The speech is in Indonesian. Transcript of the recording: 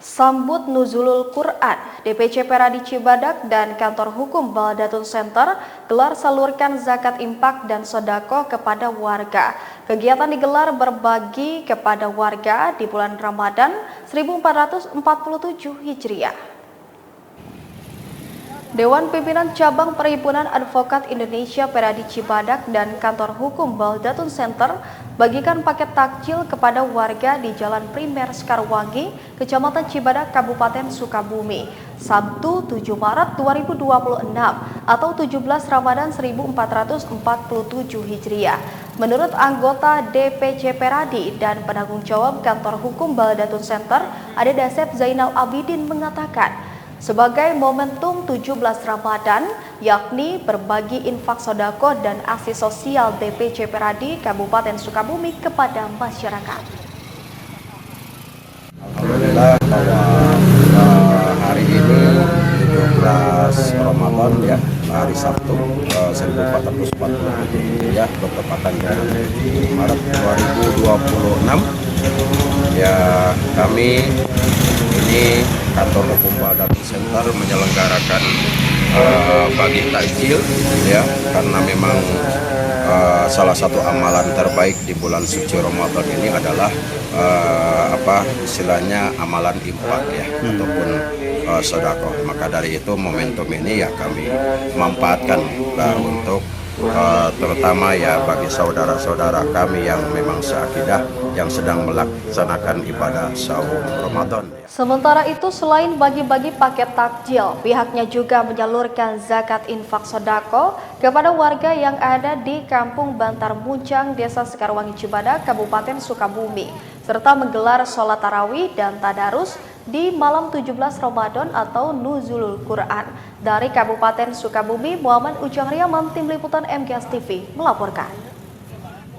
Sambut Nuzulul Quran, DPC Peradi Cibadak dan Kantor Hukum Baldatun Center gelar salurkan zakat infak dan sodako kepada warga. Kegiatan digelar berbagi kepada warga di bulan Ramadan 1447 Hijriah. Dewan Pimpinan Cabang Perhimpunan Advokat Indonesia Peradi Cibadak dan Kantor Hukum Baldatun Center bagikan paket takjil kepada warga di Jalan Primer Sekarwangi, Kecamatan Cibadak, Kabupaten Sukabumi, Sabtu 7 Maret 2026 atau 17 Ramadan 1447 Hijriah. Menurut anggota DPC Peradi dan penanggung jawab Kantor Hukum Baldatun Center, Ade Dasep Zainal Abidin mengatakan, sebagai momentum 17 Ramadan, yakni berbagi infak sodako dan aksi sosial DPC Peradi Kabupaten Sukabumi kepada masyarakat. Alhamdulillah bahwa hari ini 17 Ramadan ya, hari Sabtu 1447 ya, bertepatan dengan Maret 2026 ya, kami ini Kantor Hukum Baldatun Center menyelenggarakan bagi takjil ya, karena memang salah satu amalan terbaik di bulan suci Ramadan ini adalah istilahnya amalan infak ya, ataupun sedekah. Maka dari itu momentum ini ya kami manfaatkan untuk terutama ya bagi saudara-saudara kami yang memang seakidah yang sedang melaksanakan ibadah saum Ramadan. Sementara itu, selain bagi-bagi paket takjil, pihaknya juga menyalurkan zakat infak sodako kepada warga yang ada di Kampung Bantar Muncang, Desa Sekarwangi Cibadak, Kabupaten Sukabumi, serta menggelar sholat tarawih dan tadarus di malam 17 Ramadan atau Nuzulul Quran. Dari Kabupaten Sukabumi, Muhammad Ujang Riaman, Tim Liputan MGS TV melaporkan.